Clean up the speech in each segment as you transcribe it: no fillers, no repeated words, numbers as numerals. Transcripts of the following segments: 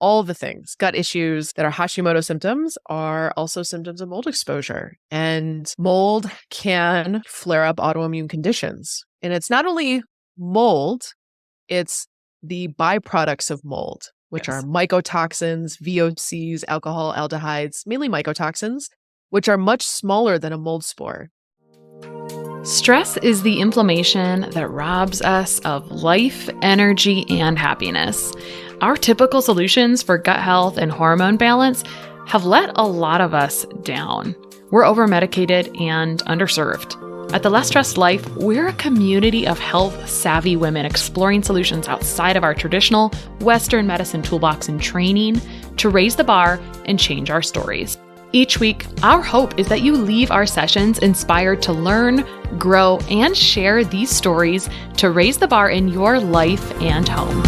all the things. Gut issues that are Hashimoto symptoms are also symptoms of mold exposure. And mold can flare up autoimmune conditions. And it's not only mold, it's the byproducts of mold, which are mycotoxins, VOCs, alcohol aldehydes, mainly mycotoxins, which are much smaller than a mold spore. Stress is the inflammation that robs us of life, energy, and happiness. Our typical solutions for gut health and hormone balance have let a lot of us down. We're over-medicated and underserved. At The Less Stressed Life, we're a community of health-savvy women exploring solutions outside of our traditional Western medicine toolbox and training to raise the bar and change our stories. Each week, our hope is that you leave our sessions inspired to learn, grow, and share these stories to raise the bar in your life and home.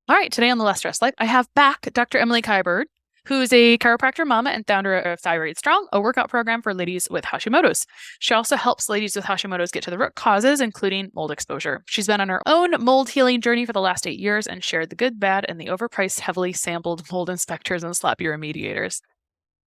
All right, today on The Less Stressed Life, I have back Dr. Emily Kiberd, who's a chiropractor mama and founder of Thyroid Strong, a workout program for ladies with Hashimoto's. She also helps ladies with Hashimoto's get to the root causes, including mold exposure. She's been on her own mold healing journey for the last 8 years and shared the good, bad, and the overpriced, heavily sampled mold inspectors and sloppy remediators.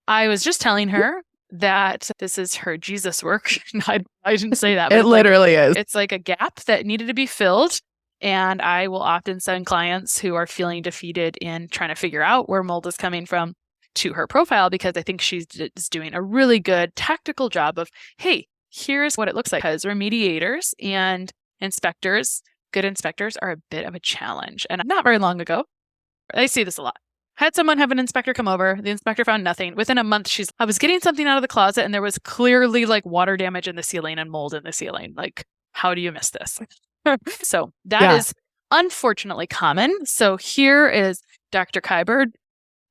I was just telling her that this is her Jesus work. I didn't say that. But it literally is. It's like a gap that needed to be filled. And I will often send clients who are feeling defeated in trying to figure out where mold is coming from to her profile, because I think she's doing a really good tactical job of, hey, here's what it looks like. Because remediators and inspectors, good inspectors, are a bit of a challenge. And not very long ago, I see this a lot. Had someone have an inspector come over. The inspector found nothing. Within a month, I was getting something out of the closet and there was clearly like water damage in the ceiling and mold in the ceiling. Like, how do you miss this? So that is unfortunately common. So here is Dr. Kiberd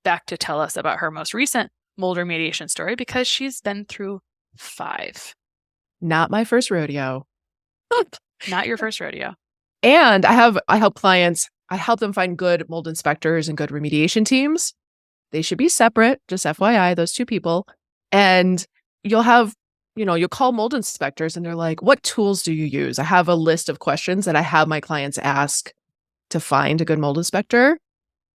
back to tell us about her most recent mold remediation story, because she's been through 5. Not my first rodeo. Not your first rodeo. And I help clients, I help them find good mold inspectors and good remediation teams. They should be separate, just FYI, those two people. And you'll call mold inspectors and they're like, what tools do you use? I have a list of questions that I have my clients ask to find a good mold inspector.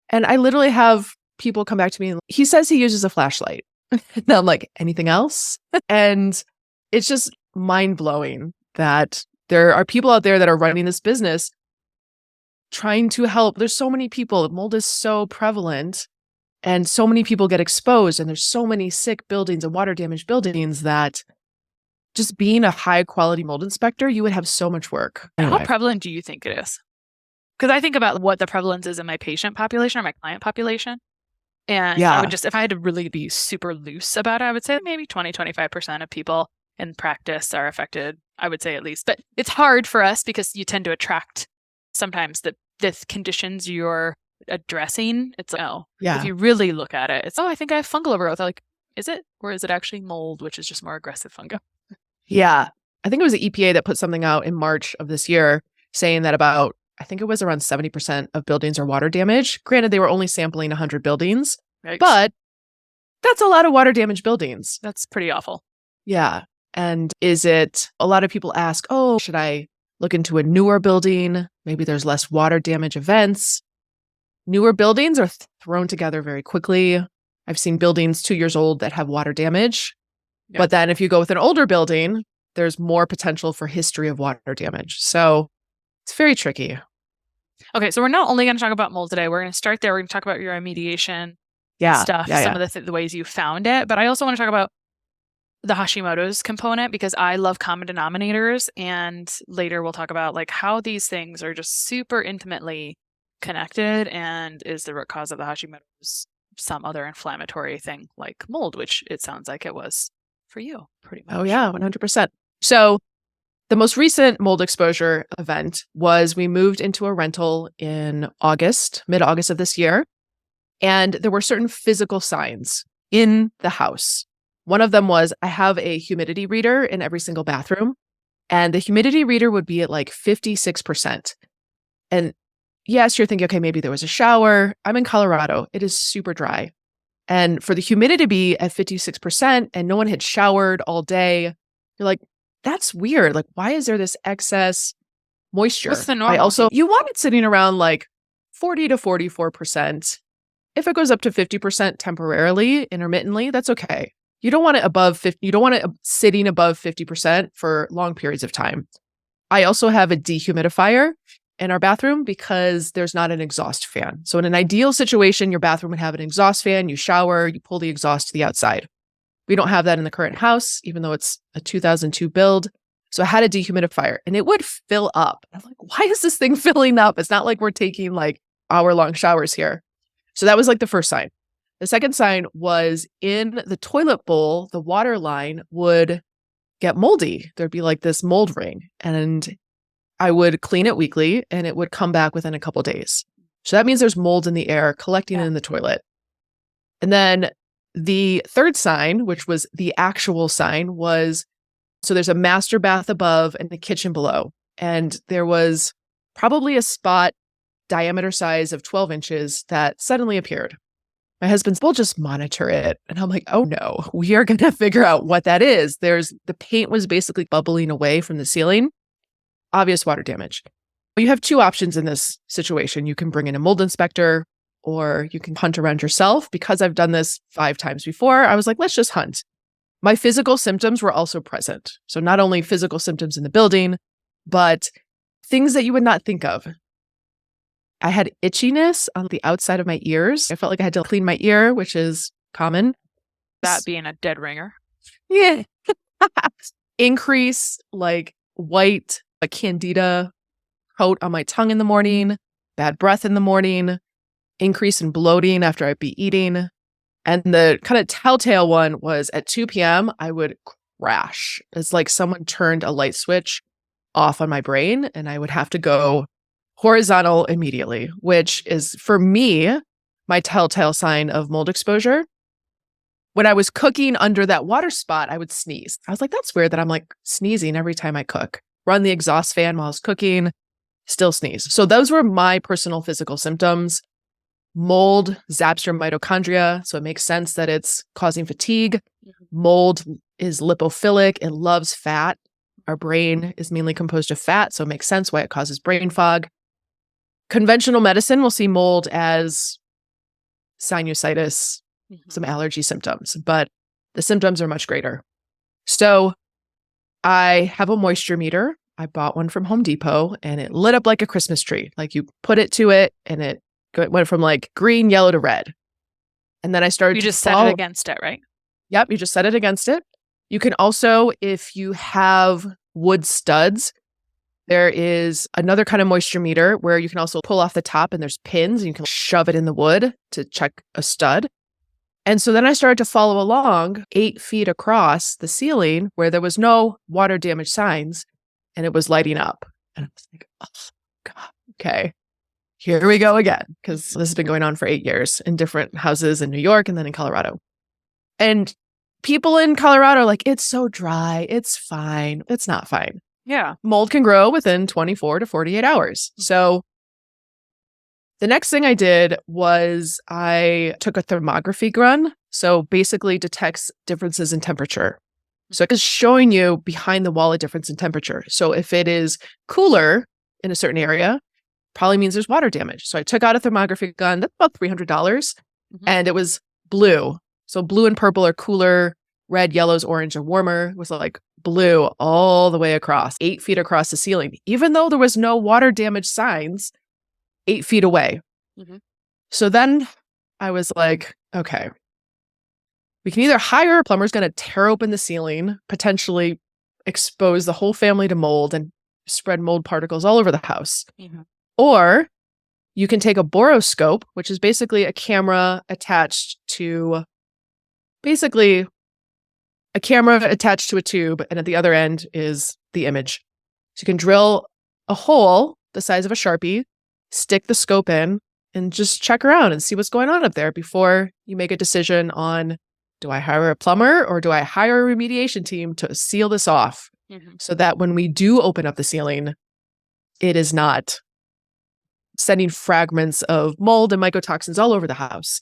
And I literally have people come back to me and he says he uses a flashlight. And I'm like, anything else? And it's just mind-blowing that there are people out there that are running this business trying to help. There's so many people. Mold is so prevalent and so many people get exposed, and there's so many sick buildings and water damaged buildings that just being a high quality mold inspector, you would have so much work. Anyway. How prevalent do you think it is? Because I think about what the prevalence is in my patient population or my client population. And I would just, if I had to really be super loose about it, I would say maybe 20-25% of people in practice are affected, I would say at least. But it's hard for us because you tend to attract sometimes the conditions you're addressing. It's like, if you really look at it, it's, I think I have fungal overgrowth. Like, is it? Or is it actually mold, which is just more aggressive fungi? Yeah. I think it was the EPA that put something out in March of this year saying that I think it was around 70% of buildings are water damaged. Granted, they were only sampling 100 buildings, but that's a lot of water damaged buildings. That's pretty awful. Yeah. And a lot of people ask, should I look into a newer building? Maybe there's less water damage events. Newer buildings are thrown together very quickly. I've seen buildings 2 years old that have water damage. Yeah. But then if you go with an older building, there's more potential for history of water damage. So it's very tricky. Okay, so we're not only going to talk about mold today. We're going to start there. We're going to talk about your remediation stuff, some of the ways you found it. But I also want to talk about the Hashimoto's component, because I love common denominators. And later we'll talk about like how these things are just super intimately connected, and is the root cause of the Hashimoto's some other inflammatory thing like mold, which it sounds like it was for you pretty much. Oh yeah, 100%. So the most recent mold exposure event was we moved into a rental in mid-August of this year. And there were certain physical signs in the house. One of them was I have a humidity reader in every single bathroom. And the humidity reader would be at like 56%. And yes, you're thinking, okay, maybe there was a shower. I'm in Colorado. It is super dry. And for the humidity to be at 56% and no one had showered all day, You're like, that's weird. Like, why is there this excess moisture? What's the normal? You want it sitting around like 40 to 44%. If it goes up to 50% temporarily, intermittently, that's okay. You don't want it above 50. You don't want it sitting above 50% for long periods of time. I also have a dehumidifier in our bathroom because there's not an exhaust fan. So in an ideal situation, your bathroom would have an exhaust fan, you shower, you pull the exhaust to the outside. We don't have that in the current house, even though it's a 2002 build. So I had a dehumidifier and it would fill up. I'm like, why is this thing filling up? It's not like we're taking like hour-long showers here. So that was like the first sign. The second sign was in the toilet bowl, the water line would get moldy. There'd be like this mold ring, and I would clean it weekly and it would come back within a couple of days. So that means there's mold in the air collecting in the toilet. And then the third sign, which was the actual sign, was so there's a master bath above and a kitchen below. And there was probably a spot diameter size of 12 inches that suddenly appeared. My husband's, we'll just monitor it. And I'm like, oh no, we are going to figure out what that is. The paint was basically bubbling away from the ceiling. Obvious water damage. You have two options in this situation. You can bring in a mold inspector or you can hunt around yourself. Because I've done this 5 times before, I was like, let's just hunt. My physical symptoms were also present. So not only physical symptoms in the building, but things that you would not think of. I had itchiness on the outside of my ears. I felt like I had to clean my ear, which is common. That being a dead ringer. Yeah. Increase like white, a candida coat on my tongue in the morning, bad breath in the morning, increase in bloating after I'd be eating. And the kind of telltale one was at 2 p.m., I would crash. It's like someone turned a light switch off on my brain and I would have to go horizontal immediately, which is for me, my telltale sign of mold exposure. When I was cooking under that water spot, I would sneeze. I was like, that's weird that I'm like sneezing every time I cook. Run the exhaust fan while I was cooking, still sneeze. So those were my personal physical symptoms. Mold zaps your mitochondria, so it makes sense that it's causing fatigue. Mold is lipophilic. It loves fat. Our brain is mainly composed of fat, so it makes sense why it causes brain fog. Conventional medicine will see mold as sinusitis, some allergy symptoms, but the symptoms are much greater. So I have a moisture meter. I bought one from Home Depot and it lit up like a Christmas tree. Like you put it to it and it went from like green, yellow to red. And then I started You just set it against it, right? Yep, you just set it against it. You can also, if you have wood studs, there is another kind of moisture meter where you can also pull off the top and there's pins and you can shove it in the wood to check a stud. And so then I started to follow along 8 feet across the ceiling where there was no water damage signs and it was lighting up. And I was like, oh, God, okay, here we go again. Because this has been going on for 8 years in different houses in New York and then in Colorado. And people in Colorado are like, it's so dry. It's fine. It's not fine. Yeah. Mold can grow within 24 to 48 hours. So the next thing I did was I took a thermography gun. So basically detects differences in temperature. So it's showing you behind the wall a difference in temperature. So if it is cooler in a certain area, probably means there's water damage. So I took out a thermography gun. That's about $300. And it was blue. So blue and purple are cooler. Red, yellows, orange are warmer. It was like blue all the way across, 8 feet across the ceiling, even though there was no water damage signs 8 feet away. So then I was like, okay, we can either hire a plumber who's going to tear open the ceiling, potentially expose the whole family to mold and spread mold particles all over the house. Or you can take a boroscope, which is basically a camera attached to a tube, and at the other end is the image. So you can drill a hole the size of a Sharpie, stick the scope in, and just check around and see what's going on up there before you make a decision on, do I hire a plumber or do I hire a remediation team to seal this off so that when we do open up the ceiling, it is not sending fragments of mold and mycotoxins all over the house.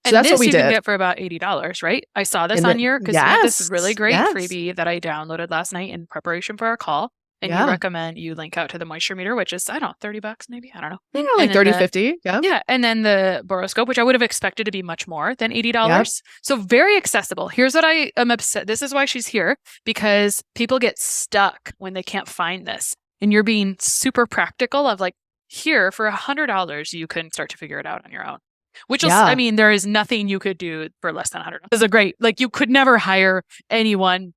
So that's what this we you can did. get for about $80, right? I saw this on your, because you have this really great freebie that I downloaded last night in preparation for our call. And you recommend you link out to the moisture meter, which is, I don't know, $30 maybe. I don't know. Yeah, like 30, 50. Yeah. Yeah. And then the boroscope, which I would have expected to be much more than $80. So very accessible. Here's what I am upset. This is why she's here, because people get stuck when they can't find this. And you're being super practical of like, here for $100, you can start to figure it out on your own. Which is, I mean, there is nothing you could do for less than $100. This is a great, like, you could never hire anyone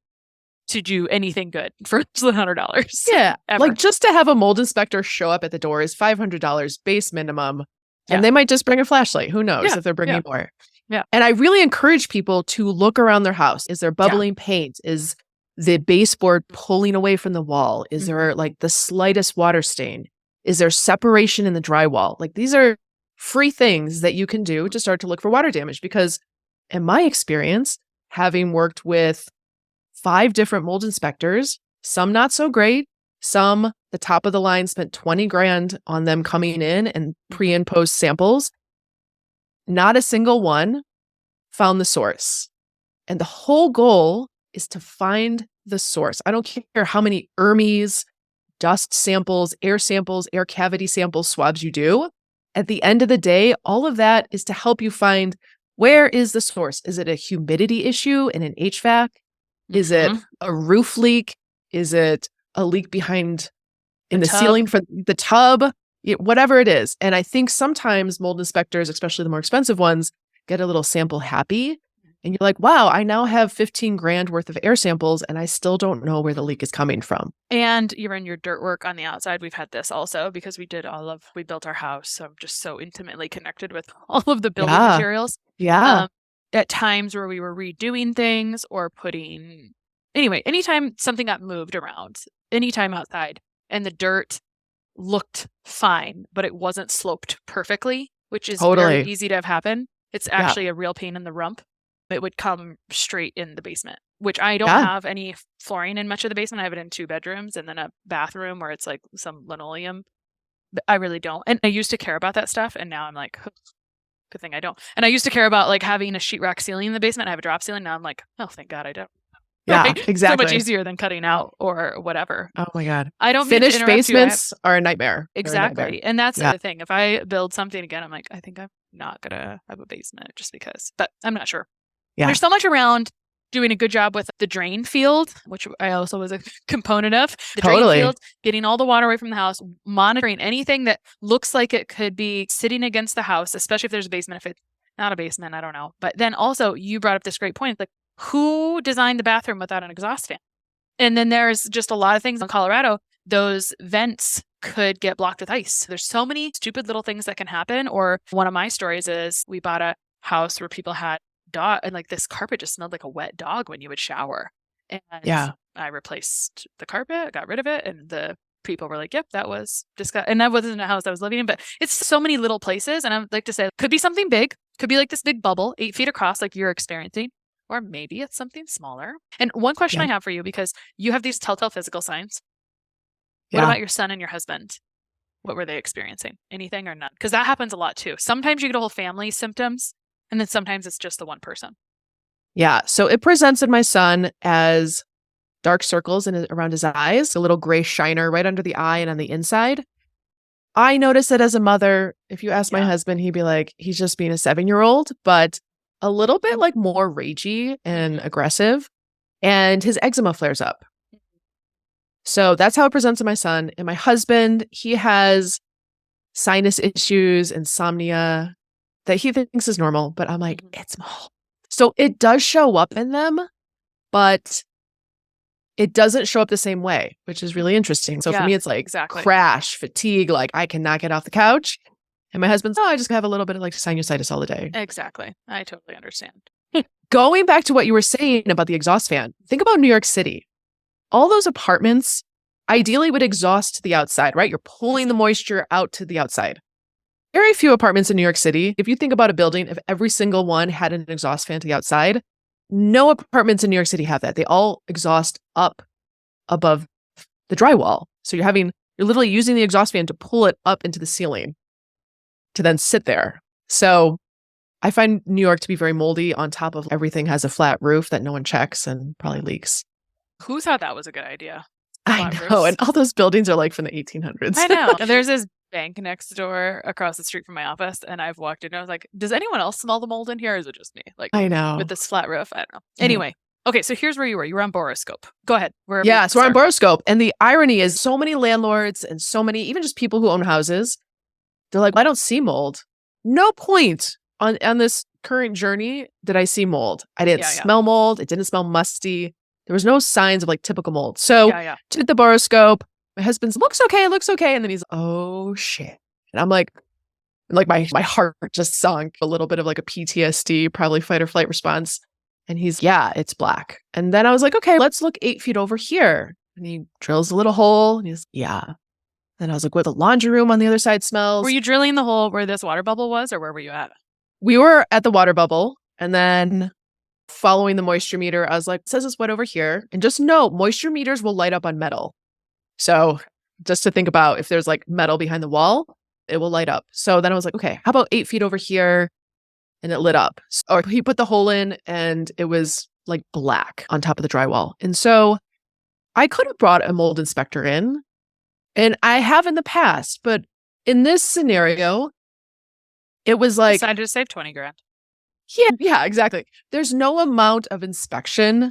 to do anything good for less than $100. Yeah. Ever. Like, just to have a mold inspector show up at the door is $500 base minimum. And they might just bring a flashlight. Who knows if they're bringing more. Yeah. And I really encourage people to look around their house. Is there bubbling paint? Is the baseboard pulling away from the wall? Is there like the slightest water stain? Is there separation in the drywall? Like, these are free things that you can do to start to look for water damage. Because in my experience, having worked with 5 different mold inspectors, some not so great, some the top of the line spent 20 grand on them coming in and pre and post samples, not a single one found the source. And the whole goal is to find the source. I don't care how many ERMIs, dust samples, air cavity samples, swabs you do. At the end of the day, all of that is to help you find, where is the source? Is it a humidity issue in an HVAC? Is it a roof leak? Is it a leak behind in the ceiling for the tub? Whatever it is. And I think sometimes mold inspectors, especially the more expensive ones, get a little sample happy. And you're like, wow, I now have 15 grand worth of air samples and I still don't know where the leak is coming from. And you're in your dirt work on the outside. We've had this also because we built our house. So I'm just so intimately connected with all of the building materials. Yeah. At times where we were redoing things or anytime something got moved around, anytime outside and the dirt looked fine, but it wasn't sloped perfectly, which is very easy to have happen. It's actually a real pain in the rump. It would come straight in the basement, which I don't have any flooring in much of the basement. I have it in 2 bedrooms and then a bathroom where it's like some linoleum. But I really don't. And I used to care about that stuff. And now I'm like, good thing I don't. And I used to care about like having a sheetrock ceiling in the basement. I have a drop ceiling. Now I'm like, oh, thank God I don't. Yeah, right? exactly. So much easier than cutting out or whatever. Oh my God. I don't Finished basements are a nightmare. Exactly. And that's the thing. If I build something again, I'm like, I think I'm not going to have a basement just because, but I'm not sure. Yeah. There's so much around doing a good job with the drain field, which I also was a component of. The drain field, getting all the water away from the house, monitoring anything that looks like it could be sitting against the house, especially if there's a basement. If it's not a basement, I don't know. But then also you brought up this great point, like who designed the bathroom without an exhaust fan? And then there's just a lot of things in Colorado. Those vents could get blocked with ice. There's so many stupid little things that can happen. Or one of my stories is we bought a house where people had dog and like this carpet just smelled like a wet dog when you would shower. And I replaced the carpet, got rid of it, and the people were like, yep, that was disgusting. And that wasn't a house I was living in, but it's so many little places. And I would like to say it could be something big, could be like this big bubble 8 feet across like you're experiencing, or maybe it's something smaller. And one question I have for you, because you have these telltale physical signs. What about your son and your husband? What were they experiencing? Anything or none? Because that happens a lot too. Sometimes you get a whole family symptoms. And then sometimes it's just the one person. Yeah. So it presents in my son as dark circles around his eyes, a little gray shiner right under the eye and on the inside. I notice it as a mother. If you ask my husband, he'd be like, he's just being a 7-year-old, but a little bit like more ragey and aggressive. And his eczema flares up. So that's how it presents in my son. And my husband, he has sinus issues, insomnia, that he thinks is normal, but I'm like, it's mold. So it does show up in them, but it doesn't show up the same way, which is really interesting. So for me, it's like crash, fatigue, like I cannot get off the couch. And my husband's, I just have a little bit of like sinusitis all the day. Exactly. I totally understand. Going back to what you were saying about the exhaust fan, think about New York City. All those apartments ideally would exhaust to the outside, right? You're pulling the moisture out to the outside. Very few apartments in New York City. If you think about a building, if every single one had an exhaust fan to the outside, no apartments in New York City have that. They all exhaust up above the drywall. So you're literally using the exhaust fan to pull it up into the ceiling to then sit there. So I find New York to be very moldy. On top of everything has a flat roof that no one checks and probably leaks. Who thought that was a good idea? I Flat know. roofs. And all those buildings are like from the 1800s. I know. And there's this bank next door across the street from my office, and I've walked in and I was like, does anyone else smell the mold in here, or is it just me? Like, I know. with this flat roof, I don't know. I know. Anyway, okay, so here's where you were. You were on Boroscope. Go ahead. Yeah, so we're on Boroscope. And the irony is so many landlords and so many, even just people who own houses, they're like, I don't see mold. No point on this current journey did I see mold. I didn't smell mold. It didn't smell musty. There was no signs of like typical mold. So did the Boroscope. My husband's looks okay. And then he's, oh shit. And I'm like my heart just sunk, a little bit of like a PTSD, probably fight or flight response. And he's, yeah, it's black. And then I was like, okay, let's look 8 feet over here. And he drills a little hole and he's, yeah. And I was like, where the laundry room on the other side smells. Were you drilling the hole where this water bubble was, or where were you at? We were at the water bubble, and then following the moisture meter, I was like, it says it's wet over here. And just know, moisture meters will light up on metal. So just to think about, if there's like metal behind the wall, it will light up. So then I was like, okay, how about 8 feet over here? And it lit up. Or he put the hole in and it was like black on top of the drywall. And so I could have brought a mold inspector in, and I have in the past, but in this scenario, it was like, decided to save 20 grand. Yeah, exactly. There's no amount of inspection.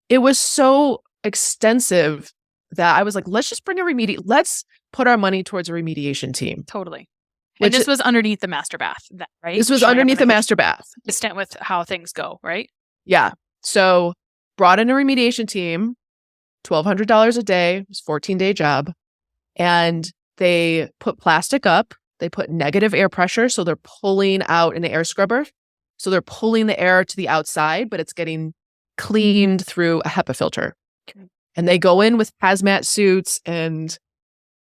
It was so extensive that I was like, let's just bring let's put our money towards a remediation team. Totally. And this was underneath the master bath, right? This was underneath the master bath. Consistent with how things go, right? Yeah. So brought in a remediation team, $1,200 a day. It was a 14-day job. And they put plastic up. They put negative air pressure. So they're pulling out an air scrubber. So they're pulling the air to the outside, but it's getting cleaned through a HEPA filter. Okay. And they go in with hazmat suits and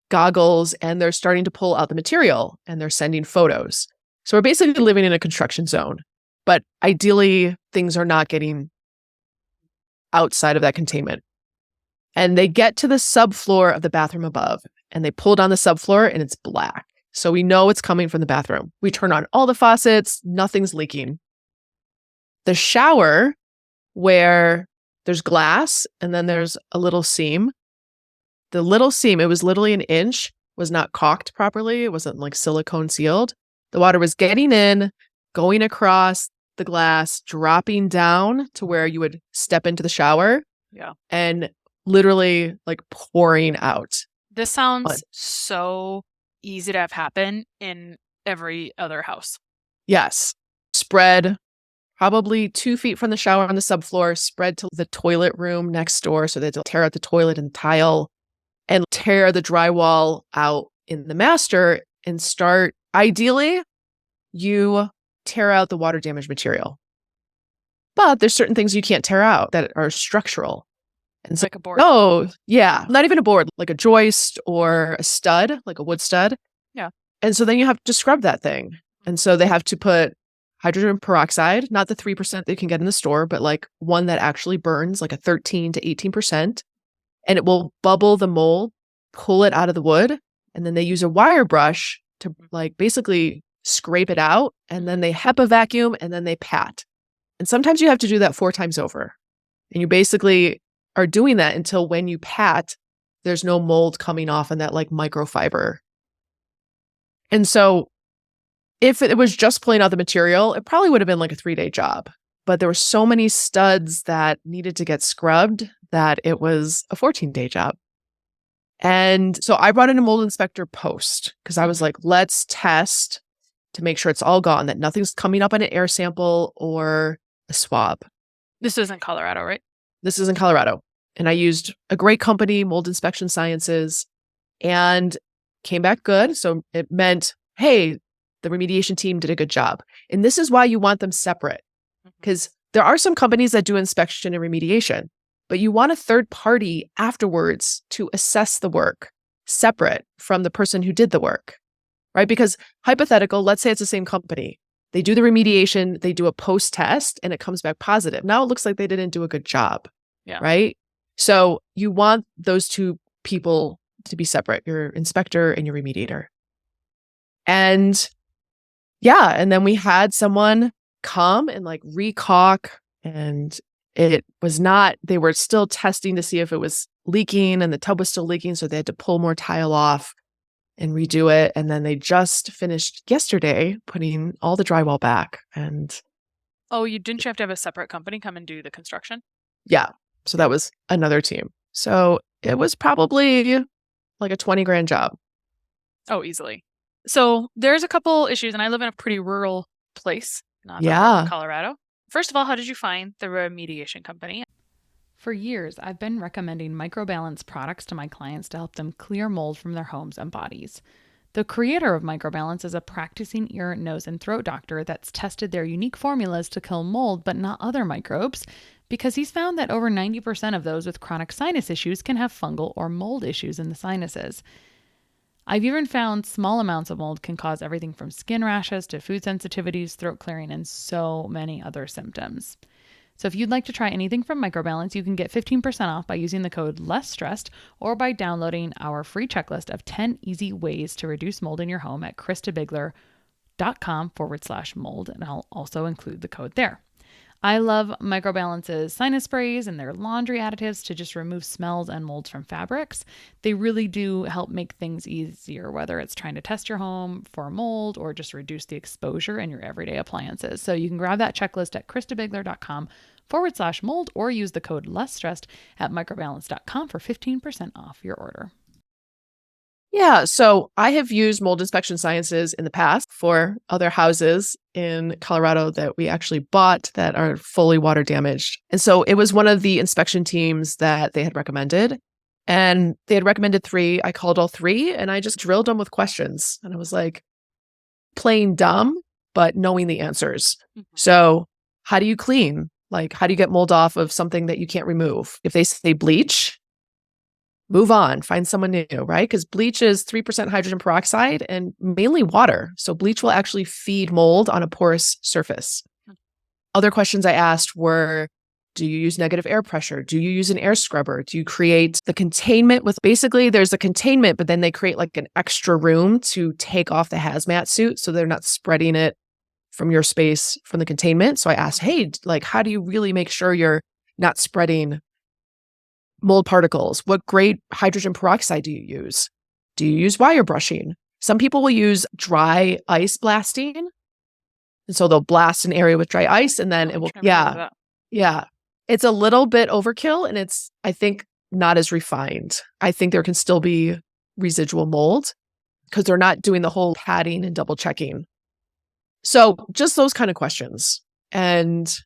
goggles, and they're starting to pull out the material, and they're sending photos. So we're basically living in a construction zone. But ideally, things are not getting outside of that containment. And they get to the subfloor of the bathroom above, and they pull down the subfloor, and it's black. So we know it's coming from the bathroom. We turn on all the faucets, nothing's leaking. The shower, where there's glass and then there's a little seam, the little seam, it was literally an inch, was not caulked properly. It wasn't like silicone sealed. The water was getting in, going across the glass, dropping down to where you would step into the shower. Yeah. And literally like pouring out. This sounds so easy to have happen in every other house. Yes. Spread probably 2 feet from the shower on the subfloor, spread to the toilet room next door. So they had to tear out the toilet and tile and tear the drywall out in the master and start. Ideally, you tear out the water damage material. But there's certain things you can't tear out that are structural. And so, like a board. Oh, yeah. Not even a board, like a joist or a stud, like a wood stud. Yeah. And so then you have to scrub that thing. And so they have to put hydrogen peroxide, not the 3% that you can get in the store, but like one that actually burns, like a 13 to 18%. And it will bubble the mold, pull it out of the wood. And then they use a wire brush to like basically scrape it out. And then they HEPA vacuum and then they pat. And sometimes you have to do that 4 times over. And you basically are doing that until when you pat, there's no mold coming off in that like microfiber. And so if it was just pulling out the material, it probably would have been like a 3-day job. But there were so many studs that needed to get scrubbed that it was a 14-day job. And so I brought in a mold inspector post because I was like, let's test to make sure it's all gone, that nothing's coming up on an air sample or a swab. This is in Colorado, right? This is in Colorado. And I used a great company, Mold Inspection Sciences, and came back good. So it meant, hey, the remediation team did a good job. And this is why you want them separate, because there are some companies that do inspection and remediation, but you want a third party afterwards to assess the work separate from the person who did the work, right? Because hypothetical, let's say it's the same company. They do the remediation, they do a post test, and it comes back positive. Now it looks like they didn't do a good job, right? So you want those two people to be separate, your inspector and your remediator. And yeah, and then we had someone come and like recaulk, and it was not, they were still testing to see if it was leaking, and the tub was still leaking. So they had to pull more tile off and redo it. And then they just finished yesterday putting all the drywall back. And Oh, didn't you have to have a separate company come and do the construction? yeah, so that was another team. So it was probably like a 20 grand job. Oh, easily. So there's a couple issues, and I live in a pretty rural place, not Yeah. Colorado. First of all, how did you find the remediation company? For years, I've been recommending Microbalance products to my clients to help them clear mold from their homes and bodies. The creator of Microbalance is a practicing ear, nose, and throat doctor that's tested their unique formulas to kill mold but not other microbes, because he's found that over 90% of those with chronic sinus issues can have fungal or mold issues in the sinuses. I've even found small amounts of mold can cause everything from skin rashes to food sensitivities, throat clearing, and so many other symptoms. So if you'd like to try anything from Microbalance, you can get 15% off by using the code LESSSTRESSED or by downloading our free checklist of 10 easy ways to reduce mold in your home at kristabigler.com/mold. And I'll also include the code there. I love Microbalance's sinus sprays and their laundry additives to just remove smells and molds from fabrics. They really do help make things easier, whether it's trying to test your home for mold or just reduce the exposure in your everyday appliances. So you can grab that checklist at kristabigler.com/mold or use the code LESSSTRESSED at microbalance.com for 15% off your order. Yeah, so I have used Mold Inspection Sciences in the past for other houses in Colorado that we actually bought that are fully water damaged. And so it was one of the inspection teams that they had recommended. And they had recommended 3. I called all 3 and I just drilled them with questions. And I was like, playing dumb, but knowing the answers. So how do you clean? Like, how do you get mold off of something that you can't remove? If they say bleach, move on, find someone new, right? Because bleach is 3% hydrogen peroxide and mainly water. So bleach will actually feed mold on a porous surface. Other questions I asked were, do you use negative air pressure? Do you use an air scrubber? Do you create the containment with, basically there's a containment, but then they create like an extra room to take off the hazmat suit so they're not spreading it from your space from the containment. So I asked, hey, like, how do you really make sure you're not spreading mold particles? What grade hydrogen peroxide do you use? Do you use wire brushing? Some people will use dry ice blasting. And so they'll blast an area with dry ice and then it will, yeah. It's a little bit overkill and it's, I think, not as refined. I think there can still be residual mold because they're not doing the whole padding and double checking. So just those kind of questions. And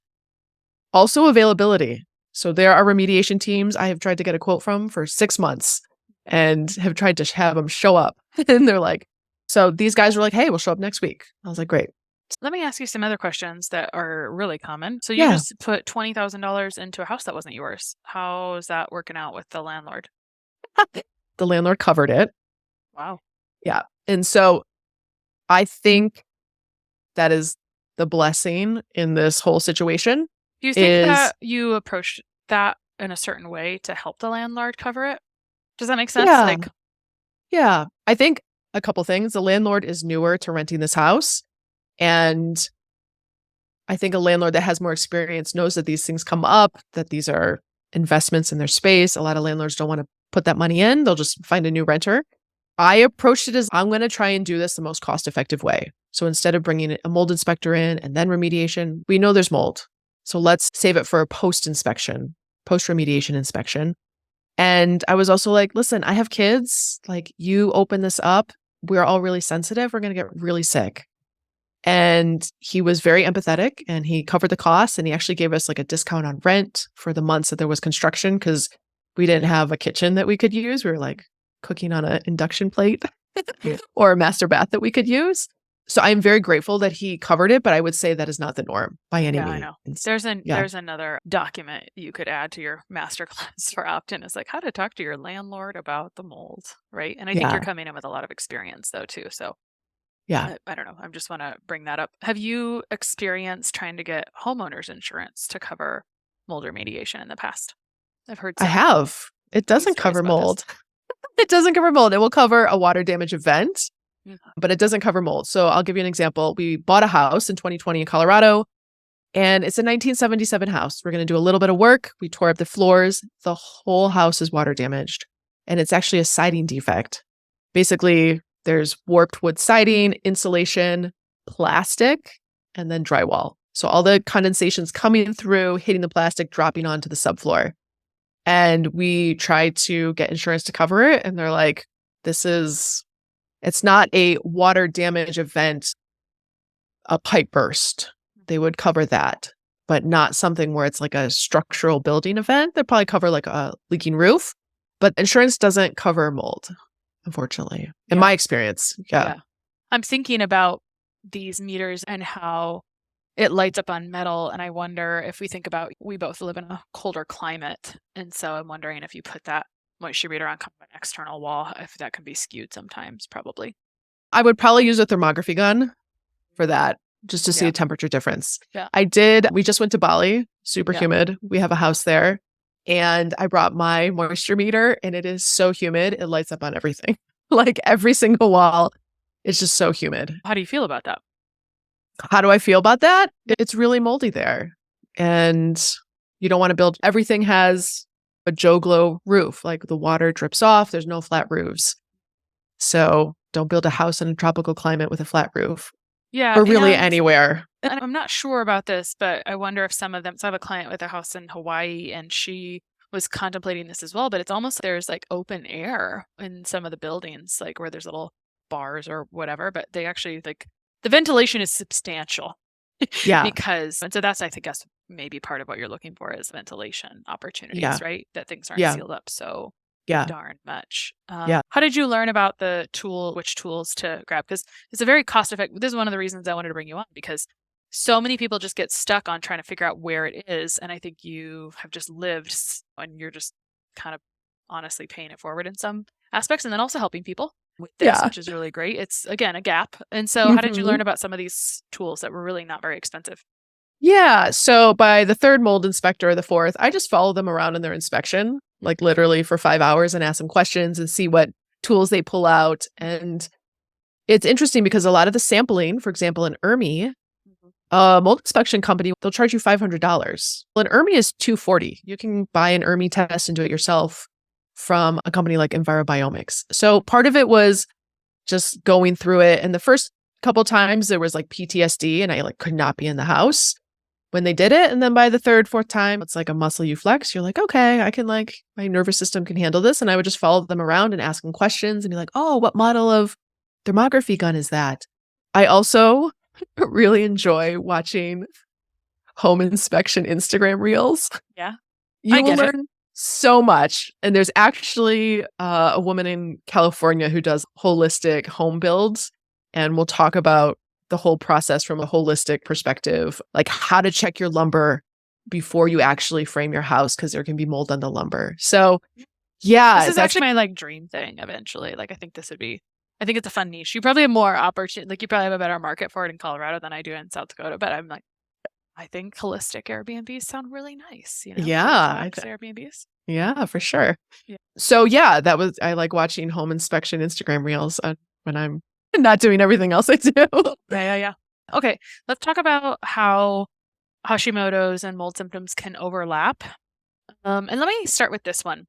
also availability. So there are remediation teams I have tried to get a quote from for 6 months and have tried to have them show up. And they're like, so these guys were like, hey, we'll show up next week. I was like, great. Let me ask you some other questions that are really common. So you just put $20,000 into a house that wasn't yours. How is that working out with the landlord? The landlord covered it. Wow. Yeah. And so I think that is the blessing in this whole situation. Do you think that you approached that in a certain way to help the landlord cover it? Does that make sense? Yeah. I think a couple things. The landlord is newer to renting this house. And I think a landlord that has more experience knows that these things come up, that these are investments in their space. A lot of landlords don't want to put that money in. They'll just find a new renter. I approached it as I'm going to try and do this the most cost-effective way. So instead of bringing a mold inspector in and then remediation, we know there's mold. So let's save it for a post-inspection, post-remediation inspection. And I was also like, listen, I have kids. Like, you open this up, we're all really sensitive. We're going to get really sick. And he was very empathetic and he covered the costs and he actually gave us like a discount on rent for the months that there was construction because we didn't have a kitchen that we could use. We were like cooking on an induction plate or a master bath that we could use. So I'm very grateful that he covered it, but I would say that is not the norm by any means. I know. There's another document you could add to your masterclass for opt-in. It's like how to talk to your landlord about the mold, right? And I think you're coming in with a lot of experience though too. So I don't know. I just want to bring that up. Have you experienced trying to get homeowners insurance to cover mold remediation in the past? I've heard. I have. It doesn't cover mold. It doesn't cover mold. It will cover a water damage event, but it doesn't cover mold. So I'll give you an example. We bought a house in 2020 in Colorado. And it's a 1977 house. We're going to do a little bit of work. We tore up the floors. The whole house is water damaged. And it's actually a siding defect. Basically, there's warped wood siding, insulation, plastic, and then drywall. So all the condensation's coming through, hitting the plastic, dropping onto the subfloor. And we tried to get insurance to cover it. And they're like, it's not a water damage event, a pipe burst. They would cover that, but not something where it's like a structural building event. They'd probably cover like a leaking roof, but insurance doesn't cover mold, unfortunately, in my experience. Yeah. I'm thinking about these meters and how it lights up on metal. And I wonder if we think about, we both live in a colder climate. And so I'm wondering if you put that moisture meter on kind of an external wall, if that can be skewed sometimes, probably. I would probably use a thermography gun for that, just to see a temperature difference. Yeah. We just went to Bali, super humid. We have a house there. And I brought my moisture meter and it is so humid. It lights up on everything. Like every single wall. It's just so humid. How do you feel about that? How do I feel about that? It's really moldy there. And you don't want to build, everything has a Joe Glow roof. Like the water drips off. There's no flat roofs. So don't build a house in a tropical climate with a flat roof. Yeah. Or really anywhere. And I'm not sure about this, but I wonder if some of them, so I have a client with a house in Hawaii and she was contemplating this as well, but it's almost there's like open air in some of the buildings, like where there's little bars or whatever, but they actually like the ventilation is substantial. Yeah. And so that's, I think that's maybe part of what you're looking for is ventilation opportunities, right? That things aren't sealed up so darn much. How did you learn about which tools to grab? Because it's a very cost effective. This is one of the reasons I wanted to bring you on, because so many people just get stuck on trying to figure out where it is. And I think you have just lived and you're just kind of honestly paying it forward in some aspects and then also helping people with this, which is really great. It's again, a gap. And so how did you learn about some of these tools that were really not very expensive? Yeah. So by the third mold inspector or the fourth, I just follow them around in their inspection, like literally for 5 hours and ask them questions and see what tools they pull out. And it's interesting because a lot of the sampling, for example, in ERMI, a mold inspection company, they'll charge you $500. Well, an ERMI is $240. You can buy an ERMI test and do it yourself from a company like Envirobiomics. So part of it was just going through it. And the first couple times there was like PTSD and I like could not be in the house when they did it. And then by the third, fourth time, it's like a muscle you flex. You're like, okay, I can like, my nervous system can handle this. And I would just follow them around and ask them questions and be like, oh, what model of thermography gun is that? I also really enjoy watching home inspection Instagram reels. Yeah. You will learn so much. And there's actually a woman in California who does holistic home builds. And we'll talk about the whole process from a holistic perspective, like how to check your lumber before you actually frame your house, because there can be mold on the lumber. So yeah. This is actually my like dream thing eventually. Like I think it's a fun niche. You probably have more opportunity, like you probably have a better market for it in Colorado than I do in South Dakota, but I'm like, I think holistic Airbnbs sound really nice. Yeah. Airbnbs. Yeah, for sure. Yeah. So yeah, I like watching home inspection Instagram reels when I'm not doing everything else I do. Yeah. Okay. Let's talk about how Hashimoto's and mold symptoms can overlap. And let me start with this one.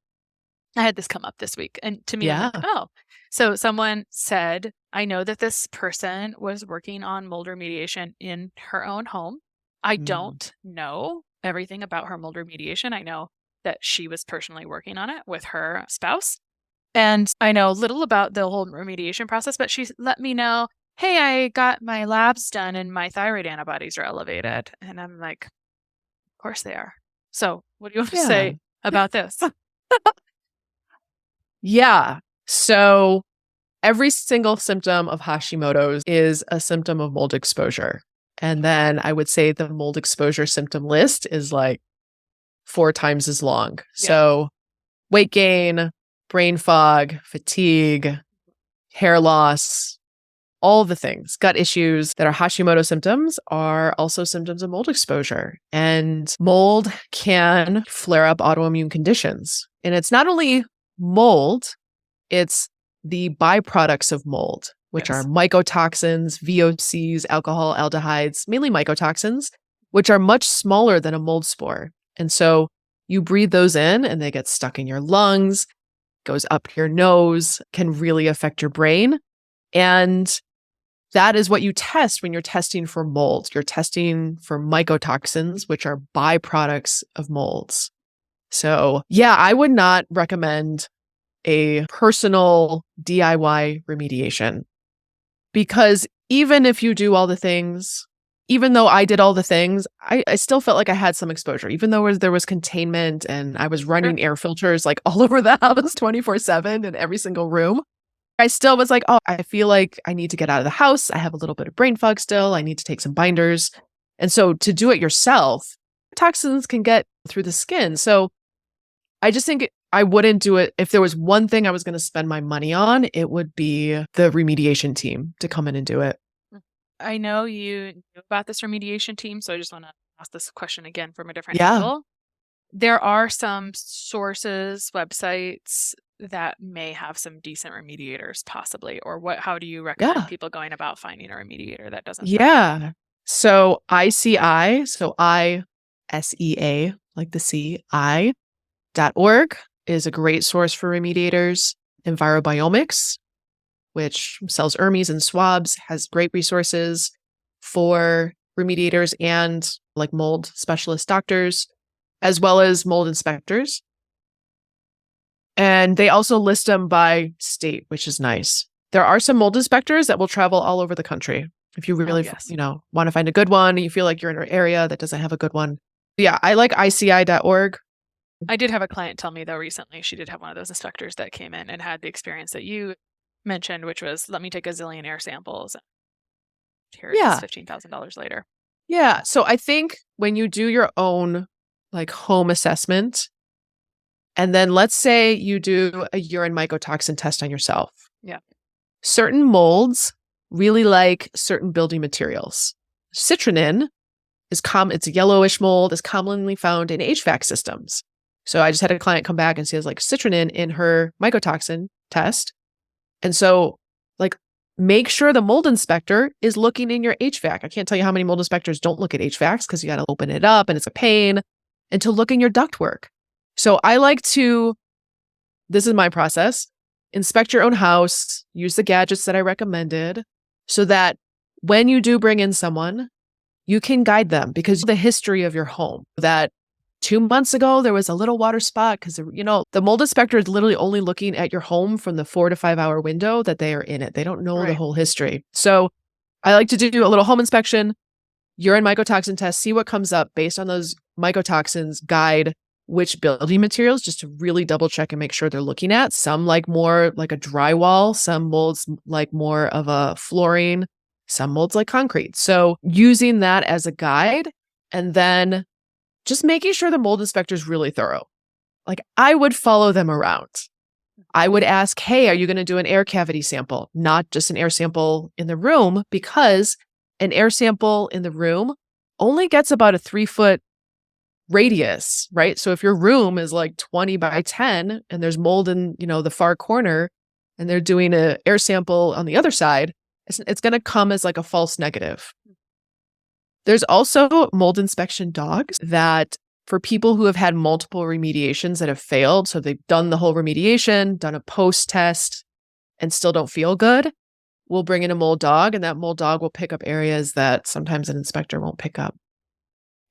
I had this come up this week and to me, I'm like, oh, so someone said, I know that this person was working on mold remediation in her own home. I don't know everything about her mold remediation. I know that she was personally working on it with her spouse. And I know little about the whole remediation process, but she let me know, hey, I got my labs done and my thyroid antibodies are elevated. And I'm like, of course they are. So what do you want to say about this? Yeah. So every single symptom of Hashimoto's is a symptom of mold exposure. And then I would say the mold exposure symptom list is like 4 times as long. Yeah. So weight gain, brain fog, fatigue, hair loss, all the things, gut issues that are Hashimoto symptoms are also symptoms of mold exposure. And mold can flare up autoimmune conditions. And it's not only mold, it's the byproducts of mold, which are mycotoxins, VOCs, alcohol aldehydes, mainly mycotoxins. which are much smaller than a mold spore. And so you breathe those in and they get stuck in your lungs, goes up your nose, can really affect your brain. And that is what you test when you're testing for mold. You're testing for mycotoxins, which are byproducts of molds. So yeah, I would not recommend a personal DIY remediation, because even if you do all the things, even though I did all the things, I still felt like I had some exposure, even though there was containment and I was running air filters like all over the house 24/7 in every single room. I still was like, oh, I feel like I need to get out of the house. I have a little bit of brain fog still. I need to take some binders. And so to do it yourself, toxins can get through the skin. So I just think I wouldn't do it. If there was one thing I was going to spend my money on, it would be the remediation team to come in and do it. I know you knew about this remediation team, so I just want to ask this question again from a different Yeah. angle. There are some sources, websites that may have some decent remediators, possibly. Or how do you recommend people going about finding a remediator that doesn't? Yeah. So ICI, so ISEA, like the CI.org is a great source for remediators. Envirobiomics, which sells ERMIs and swabs, has great resources for remediators and like mold specialist doctors, as well as mold inspectors. And they also list them by state, which is nice. There are some mold inspectors that will travel all over the country. If you really, want to find a good one, and you feel like you're in an area that doesn't have a good one. Yeah, I like ICI.org. I did have a client tell me, though, recently, she did have one of those inspectors that came in and had the experience that you mentioned, which was, let me take a zillion air samples. Here it is $15,000 later. Yeah. So I think when you do your own like home assessment, and then let's say you do a urine mycotoxin test on yourself. Yeah. Certain molds really like certain building materials. Citrinin is it's a yellowish mold, is commonly found in HVAC systems. So I just had a client come back and she has like citrinin in her mycotoxin test. And so like make sure the mold inspector is looking in your HVAC. I can't tell you how many mold inspectors don't look at HVACs because you got to open it up and it's a pain, and to look in your ductwork. So I like to, this is my process, inspect your own house, use the gadgets that I recommended so that when you do bring in someone, you can guide them, because the history of your home, that 2 months ago, there was a little water spot because, the mold inspector is literally only looking at your home from the 4 to 5 hour window that they are in it. They don't know the whole history. So I like to do a little home inspection, urine mycotoxin test, see what comes up based on those mycotoxins, guide which building materials, just to really double check and make sure they're looking at. Some like more like a drywall, some molds like more of a flooring, some molds like concrete. So using that as a guide, and then just making sure the mold inspector is really thorough. Like I would follow them around. I would ask, hey, are you going to do an air cavity sample? Not just an air sample in the room, because an air sample in the room only gets about a 3-foot radius, right? So if your room is like 20 by 10 and there's mold in, the far corner, and they're doing an air sample on the other side, it's going to come as like a false negative. There's also mold inspection dogs that, for people who have had multiple remediations that have failed, so they've done the whole remediation, done a post test, and still don't feel good, we'll bring in a mold dog, and that mold dog will pick up areas that sometimes an inspector won't pick up.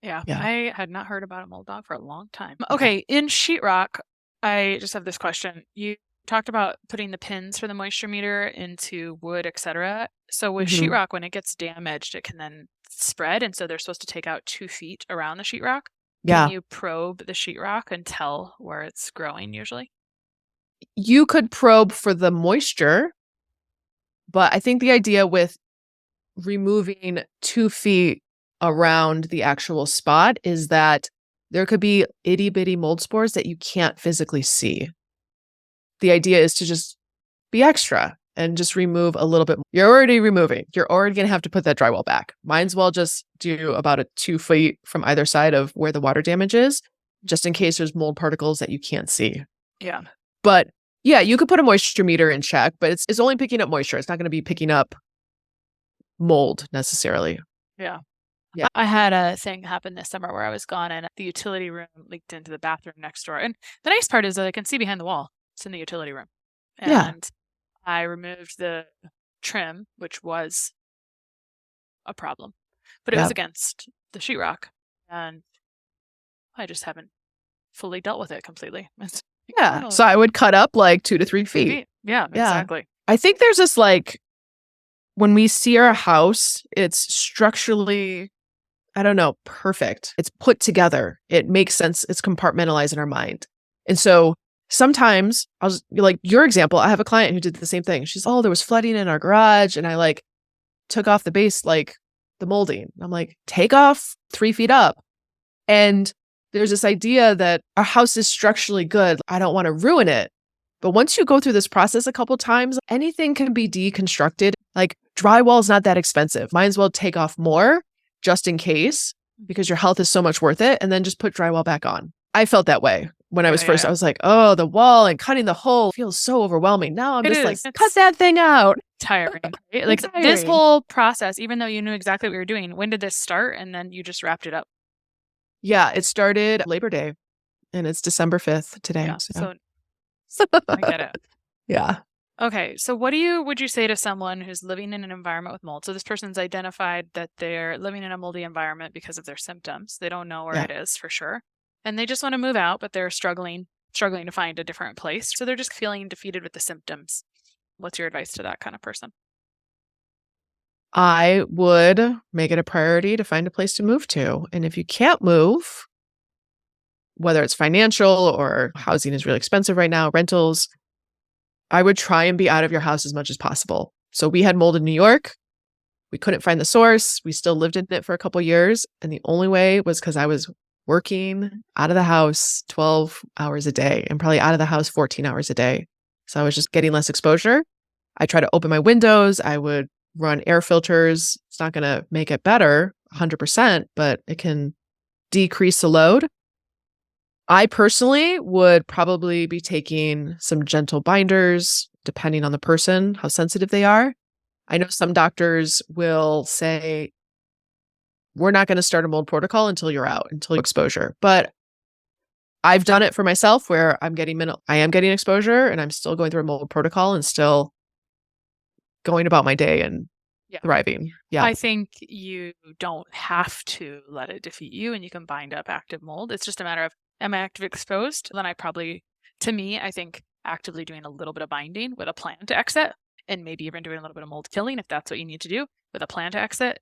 Yeah. I had not heard about a mold dog for a long time. Okay, in sheetrock, I just have this question. You talked about putting the pins for the moisture meter into wood, etc. So with sheetrock, when it gets damaged, it can then spread, and so they're supposed to take out 2 feet around the sheetrock. Can you probe the sheetrock and tell where it's growing usually? You could probe for the moisture, but I think the idea with removing 2 feet around the actual spot is that there could be itty bitty mold spores that you can't physically see. The idea is to just be extra and just remove a little bit. You're already removing. You're already going to have to put that drywall back. Might as well just do about a 2 feet from either side of where the water damage is, just in case there's mold particles that you can't see. Yeah. But yeah, you could put a moisture meter in check, but it's only picking up moisture. It's not going to be picking up mold necessarily. Yeah. Yeah. I had a thing happen this summer where I was gone and the utility room leaked into the bathroom next door. And the nice part is that I can see behind the wall. It's in the utility room. Yeah. And I removed the trim, which was a problem, but it was Yep. against the sheetrock. And I just haven't fully dealt with it completely. Yeah. So I would cut up like 2 to 3 feet. Yeah, Yeah. exactly. I think there's this like, when we see our house, it's structurally, I don't know, perfect. It's put together. It makes sense. It's compartmentalized in our mind. And so sometimes I was like, your example, I have a client who did the same thing. She's, oh, there was flooding in our garage. And I like took off the base, like the molding. I'm like, take off 3 feet up. And there's this idea that our house is structurally good. I don't want to ruin it. But once you go through this process a couple times, anything can be deconstructed. Like drywall is not that expensive. Might as well take off more just in case, because your health is so much worth it. And then just put drywall back on. I felt that way when I was first. I was like, oh, the wall and cutting the hole feels so overwhelming. Now I'm just like, cut that thing out. Tiring. Right? Like this whole process, even though you knew exactly what you were doing, when did this start? And then you just wrapped it up. Yeah, it started Labor Day and it's December 5th today. Yeah, so I get it. Yeah. Okay, so what would you say to someone who's living in an environment with mold? So this person's identified that they're living in a moldy environment because of their symptoms. They don't know where it is for sure. And they just want to move out, but they're struggling to find a different place. So they're just feeling defeated with the symptoms. What's your advice to that kind of person? I would make it a priority to find a place to move to. And if you can't move, whether it's financial or housing is really expensive right now, rentals, I would try and be out of your house as much as possible. So we had mold in New York. We couldn't find the source. We still lived in it for a couple of years. And the only way was because I was working out of the house 12 hours a day and probably out of the house 14 hours a day. So I was just getting less exposure. I try to open my windows. I would run air filters. It's not going to make it better 100%, but it can decrease the load. I personally would probably be taking some gentle binders, depending on the person, how sensitive they are. I know some doctors will say, we're not going to start a mold protocol until you're out, until exposure. But I've done it for myself where I am getting exposure and I'm still going through a mold protocol and still going about my day and thriving. Yeah. I think you don't have to let it defeat you and you can bind up active mold. It's just a matter of, am I actively exposed? Then I think actively doing a little bit of binding with a plan to exit and maybe even doing a little bit of mold killing, if that's what you need to do with a plan to exit,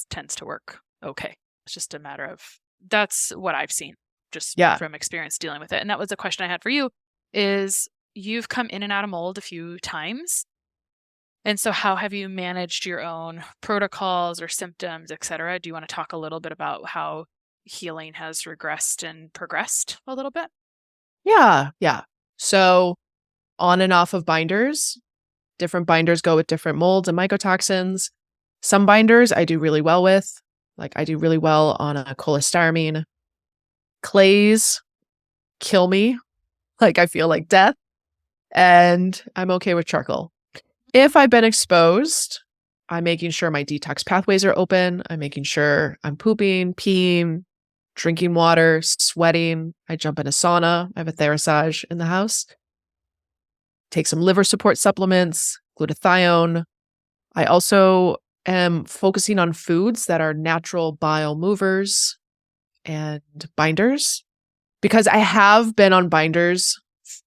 tends to work okay. It's just a matter of, that's what I've seen just from experience dealing with it. And that was a question I had for you is you've come in and out of mold a few times. And so how have you managed your own protocols or symptoms, et cetera? Do you want to talk a little bit about how healing has regressed and progressed a little bit? Yeah. So on and off of binders, different binders go with different molds and mycotoxins. Some binders I do really well with. Like I do really well on a cholestyramine. Clays kill me. Like I feel like death. And I'm okay with charcoal. If I've been exposed, I'm making sure my detox pathways are open. I'm making sure I'm pooping, peeing, drinking water, sweating. I jump in a sauna. I have a Therasage in the house. Take some liver support supplements, glutathione. I also am focusing on foods that are natural bile movers and binders because I have been on binders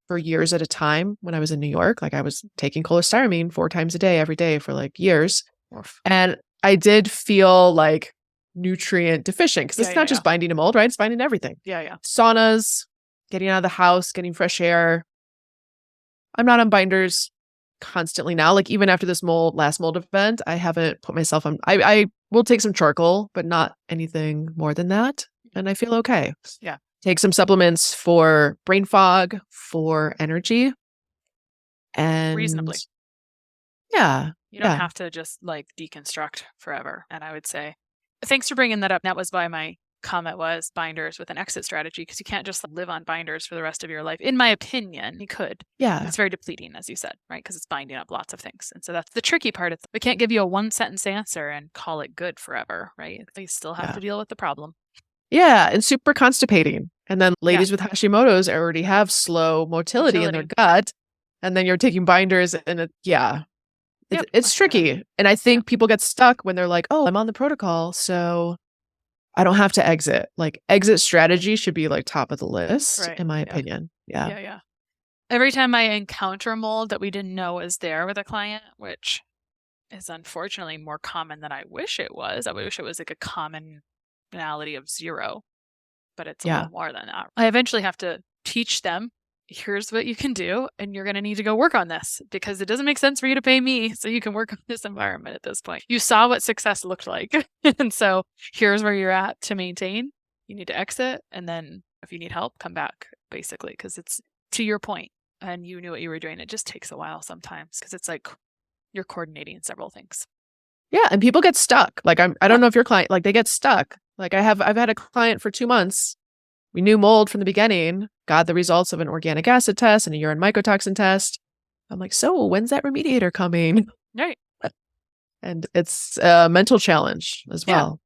for years at a time when I was in New York. Like I was taking cholestyramine 4 times a day, every day for like years. And I did feel like nutrient deficient because it's not just binding to mold, right? It's binding to everything. Yeah. Saunas, getting out of the house, getting fresh air. I'm not on binders constantly now. Like even after this last mold event, I haven't put myself on. I will take some charcoal, but not anything more than that. And I feel okay. Yeah. Take some supplements for brain fog, for energy. And reasonably. Yeah. You don't have to just like deconstruct forever. And I would say, thanks for bringing that up. That was by my comment was binders with an exit strategy, because you can't just live on binders for the rest of your life. In my opinion, you could. Yeah. It's very depleting, as you said, right? Because it's binding up lots of things. And so that's the tricky part. We can't give you a one sentence answer and call it good forever, right? You still have to deal with the problem. Yeah. And super constipating. And then ladies with Hashimoto's already have slow motility in their gut. And then you're taking binders and it's tricky. And I think people get stuck when they're like, oh, I'm on the protocol, so I don't have to exit. Like, exit strategy should be like top of the list, in my opinion. Yeah. Every time I encounter mold that we didn't know was there with a client, which is unfortunately more common than I wish it was. I wish it was like a commonality of 0, but it's a little more than that. I eventually have to teach them, here's what you can do, and you're going to need to go work on this, because it doesn't make sense for you to pay me so you can work on this environment at this point. You saw what success looked like. And so here's where you're at to maintain. You need to exit. And then if you need help, come back, basically, because it's to your point and you knew what you were doing. It just takes a while sometimes, because it's like you're coordinating several things. Yeah. And people get stuck. Like, I don't know if your client, like, they get stuck. Like, I've had a client for 2 months. We knew mold from the beginning, got the results of an organic acid test and a urine mycotoxin test. I'm like, so when's that remediator coming? Right. And it's a mental challenge as well.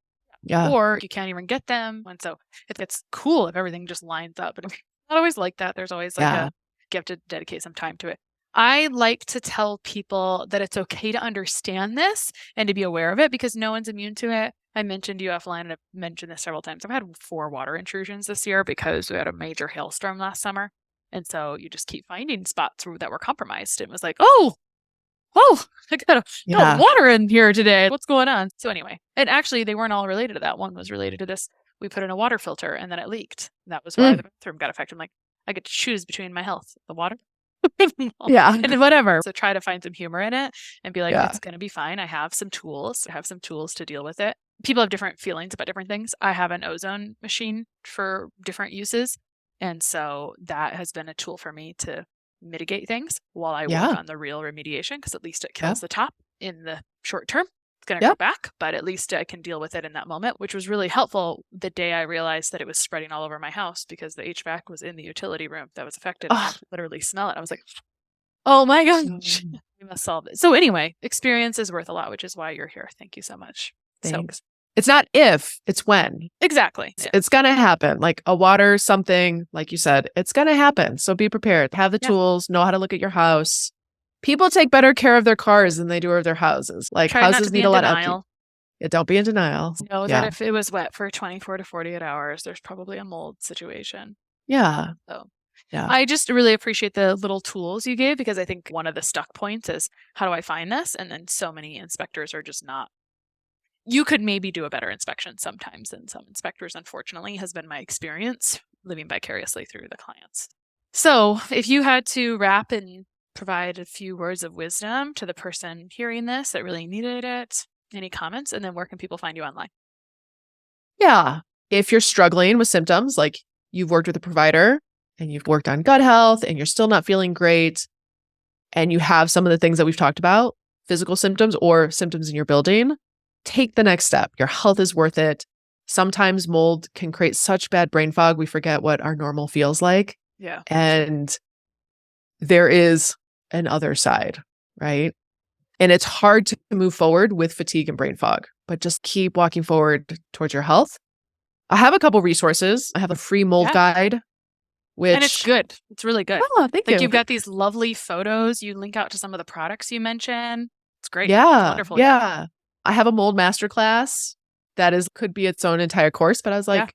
Yeah. Or you can't even get them. And so it's cool if everything just lines up. But it's not always like that. There's always like you have to dedicate some time to it. I like to tell people that it's okay to understand this and to be aware of it, because no one's immune to it. I mentioned UF line, and I've mentioned this several times. I've had 4 water intrusions this year because we had a major hailstorm last summer. And so you just keep finding spots that were compromised. It was like, oh, I got water in here today. What's going on? So anyway, and actually they weren't all related to that. One was related to this. We put in a water filter and then it leaked. That was why the bathroom got affected. I'm like, I get to choose between my health, the water, and whatever. So try to find some humor in it and be like, it's going to be fine. I have some tools. I have some tools to deal with it. People have different feelings about different things. I have an ozone machine for different uses. And so that has been a tool for me to mitigate things while I work on the real remediation, because at least it kills the top in the short term. It's going to go back, but at least I can deal with it in that moment, which was really helpful the day I realized that it was spreading all over my house, because the HVAC was in the utility room that was affected. And I could literally smell it. I was like, oh my gosh, we must solve it. So anyway, experience is worth a lot, which is why you're here. Thank you so much. Thanks. It's not if, it's when. Exactly. It's going to happen. Like a water something, like you said, it's going to happen. So be prepared. Have the tools, know how to look at your house. People take better care of their cars than they do of their houses. Like, houses need a lot of upkeep. Yeah, don't be in denial. Know that if it was wet for 24 to 48 hours, there's probably a mold situation. Yeah. So I just really appreciate the little tools you gave, because I think one of the stuck points is, how do I find this? And then so many inspectors are just not. You could maybe do a better inspection sometimes than some inspectors, unfortunately, has been my experience living vicariously through the clients. So if you had to wrap and provide a few words of wisdom to the person hearing this that really needed it, any comments? And then where can people find you online? Yeah. If you're struggling with symptoms, like you've worked with a provider and you've worked on gut health and you're still not feeling great, and you have some of the things that we've talked about, physical symptoms or symptoms in your building, take the next step. Your health is worth it. Sometimes mold can create such bad brain fog, we forget what our normal feels like. Yeah. And there is an other side, right? And it's hard to move forward with fatigue and brain fog, but just keep walking forward towards your health. I have a couple resources. I have a free mold guide, and it's good. It's really good. Oh, thank you. You've got these lovely photos. You link out to some of the products you mentioned. It's great. Yeah. It's wonderful. Yeah. I have a mold masterclass that could be its own entire course, but I was like,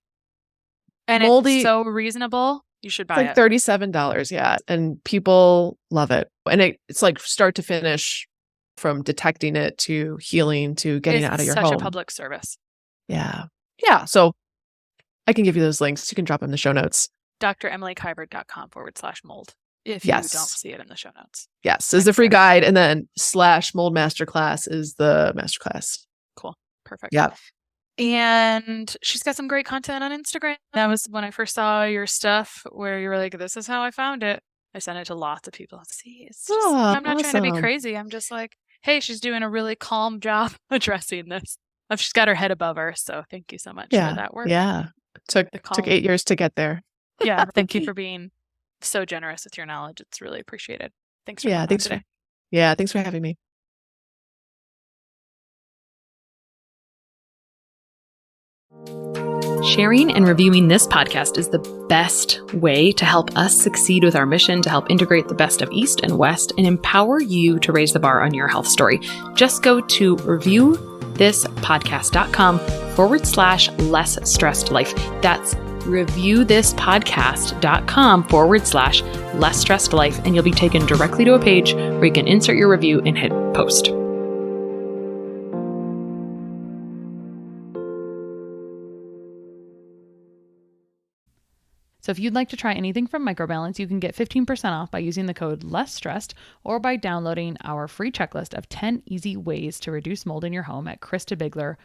and moldy, it's so reasonable. You should buy it. It's like $37. Yeah. And people love it. And it's like start to finish, from detecting it to healing to getting it out of your home. It's such a public service. Yeah. Yeah. So I can give you those links. You can drop them in the show notes. DrEmilyKiberd.com/mold. If you don't see it in the show notes. Yes, is the free guide, and then /mold masterclass is the masterclass. Cool. Perfect. Yeah. And she's got some great content on Instagram. That was when I first saw your stuff, where you were like, this is how I found it. I sent it to lots of people. See, it's just, I'm not trying to be crazy. I'm just like, hey, she's doing a really calm job addressing this. She's got her head above her. So thank you so much Yeah. for that work. Yeah. Took The call. 8 years to get there. Yeah. Thank you for being so generous with your knowledge. It's really appreciated. Thanks for coming on today. Thanks for having me. Sharing and reviewing this podcast is the best way to help us succeed with our mission to help integrate the best of East and West and empower you to raise the bar on your health story. Just go to reviewthispodcast.com/less stressed life. That's reviewthispodcast.com/less stressed life, and you'll be taken directly to a page where you can insert your review and hit post. So if you'd like to try anything from Microbalance, you can get 15% off by using the code LESSSTRESSED or by downloading our free checklist of 10 easy ways to reduce mold in your home at kristabigler.com/mold.